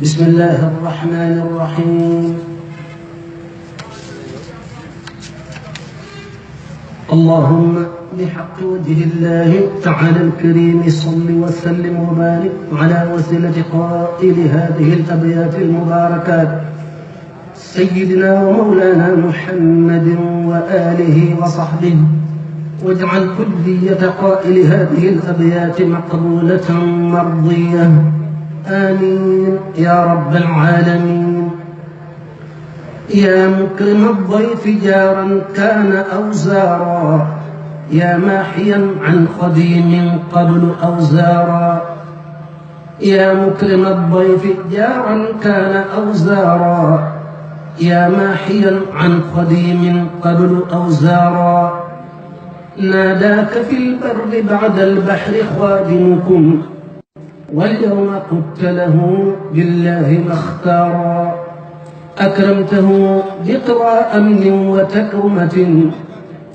بسم الله الرحمن الرحيم. اللهم بحق وجه الله تعالى الكريم صل وسلم وبارك على وسيلة قائل هذه الأبيات المباركات سيدنا ومولانا محمد وآله وصحبه، واجعل كلية قائل هذه الأبيات مقبولة مرضية، آمين يا رب العالمين. يا مكرم الضيف جارا كان أو زارا، يا ماحيا عن قديم قبل أو زارا. يا مكرم الضيف جارا كان أو زارا، يا ماحيا عن قديم قبل أو زارا. ناداك في البر بعد البحر خادمكم، واليوم قلت له بالله ما اختارا. أكرمته بقرى أمن وتكرمة،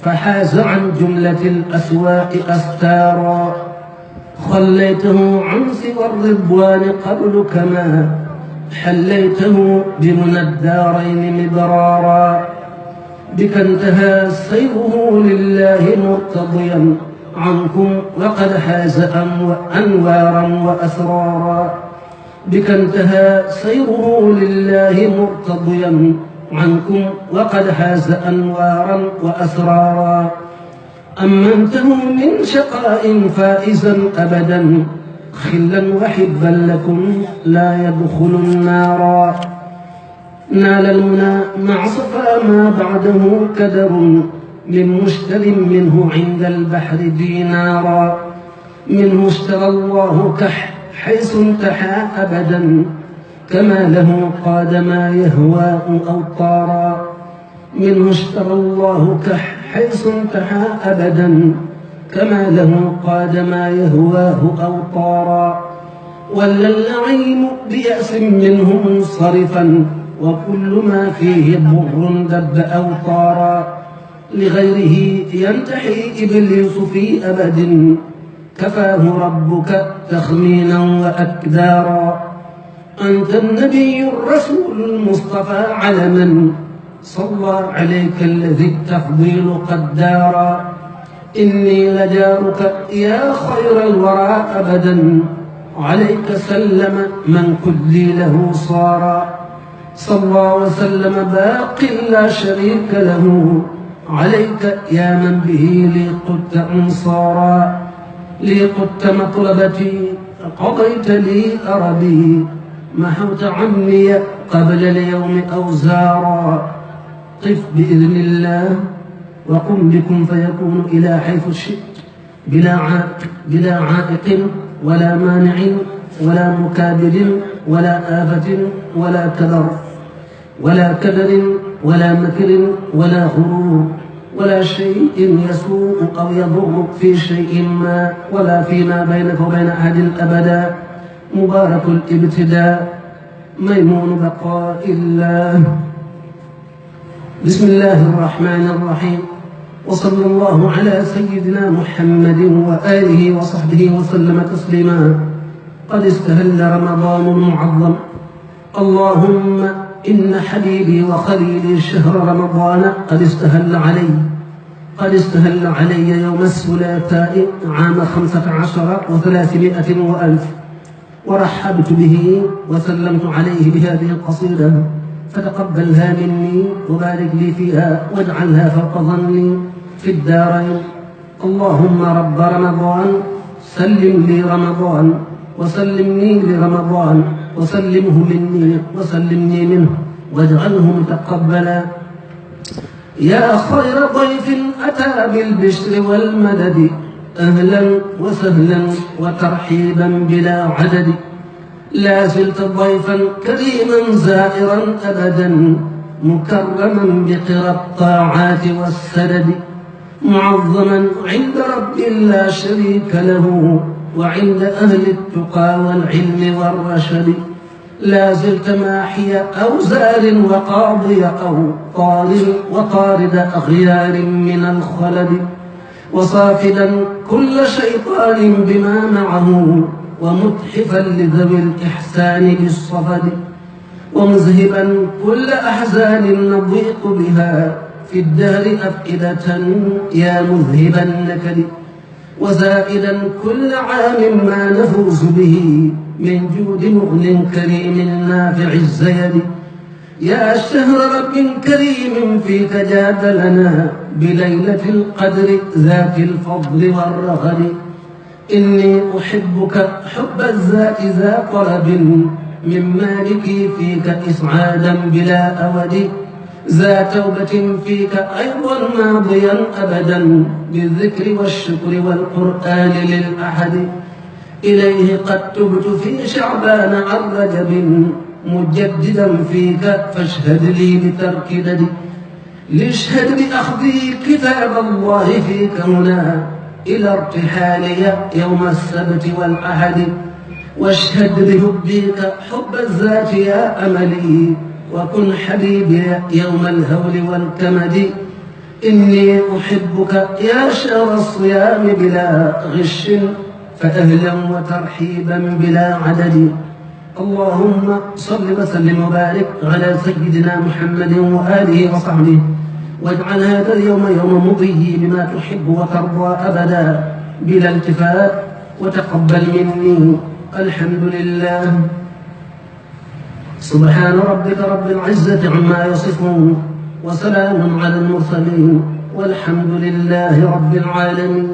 فحاز عن جملة الأسواق أستارا. خليته عن سوى الرضوان قبل كما حليته بمنى الدارين مبرارا. بك انتهى سيره لله مرتضيا عنكم، وقد حاز أنوارا وأسرارا. بك انتهى سيره لله مرتضيا عنكم، وقد حاز أنوارا وأسرارا. أمنته من شقاء فائزا أبدا، خلا وحبا لكم لا يدخل النارا. نال المنى مع صفا ما بعده كدر، من مشتر منه عند البحر دينارا. منه اشترى الله كح حيث انتحى أبدا، كما له قاد ما يهواه أوطارا. منه اشترى الله كح حيث انتحى أبدا، كما له قاد ما يهواه أوطارا. ولا اللعين بيأس منه منصرفا، وكل ما فيه ضر دب أوطارا. لغيره ينتحي إبليس في أبد، كفاه ربك تخمينا وأكدارا. أنت النبي الرسول المصطفى علما، صلى عليك الذي التفضيل قد دارا. إني لجارك يا خير الورى أبدا، عليك سلم من كلي له صارا. صلى وسلم باق لا شريك له، عليك يا من به لي قدت أنصارا. لي قدت مطلبتي قضيت لي أربي، محوت عني قبل اليوم أوزارا. قف بإذن الله وقم بكم فيكون إلى حيث شئت، بلا عائق ولا مانع ولا مكابد ولا آفة ولا كدر ولا مكر ولا غرور، ولا شيء يسوء أو يضر في شيء ما، ولا فيما بينك وبين أحد أبدا. مبارك الابتداء، ميمون بقاء الله. بسم الله الرحمن الرحيم، وصلى الله على سيدنا محمد وآله وصحبه وسلم تسليما. قد استهل رمضان المعظم، اللهم إن حبيبي وخليلي شهر رمضان قد استهل علي يوم الثلاثاء عام 15 و300 وألف، ورحبت به وسلمت عليه بهذه القصيدة، فتقبلها مني وبارك لي فيها، واجعلها فوق ظني في الدارين. اللهم رب رمضان سلم لي رمضان، وسلمني لرمضان، وسلمه مني وسلمني منه، واجعله متقبلا. يا خير ضيف أتى بالبشر والمدد، أهلا وسهلا وترحيبا بلا عدد. لا زلت ضيفا كريما زائرا أبدا، مكرما بقرى الطاعات والسدد. معظما عند رب لا شريك له، وعند أهل التقى والعلم والرشد. لا زلت ماحي أوزار وقاضي أوطار، وطارد أغيار من الخلد. وصافدا كل شيطان بما معه، ومتحفا لذوي الإحسان بالصفد ومذهبا كل أحزان نضيق بها في الدهر أفئدة يا مذهب النكد وزائدا كل عام ما نفوز به من جود مغن كريم نافع الزيد يا شهر رب كريم فيك جاد لنا بليلة القدر ذات الفضل والرغد إني أحبك حب الذات ذا طلب من مالكي فيك إسعادا بلا أود ذا توبة فيك أيضا ماضيا أبدا بالذكر والشكر والقرآن للأحد إليه قد تبت في شعبان عن رجب مجددا فيك فاشهد لي بترك ددي لاشهد بأخذي كتاب الله فيك هنا إلى ارتحالي يوم السبت والأحد واشهد بحبك حب الذات يا أملي وكن حبيبي يوم الهول والكمد إني أحبك يا شهر الصيام بلا غش فأهلا وترحيبا بلا عدد اللهم صل وسلم وبارك على سيدنا محمد وآله وصحبه واجعل هذا اليوم يوم مضي بما تحب وترضى أبدا بلا التفات وتقبل مني الحمد لله سبحان ربك رب العزة عما يصفون وسلام على المرسلين والحمد لله رب العالمين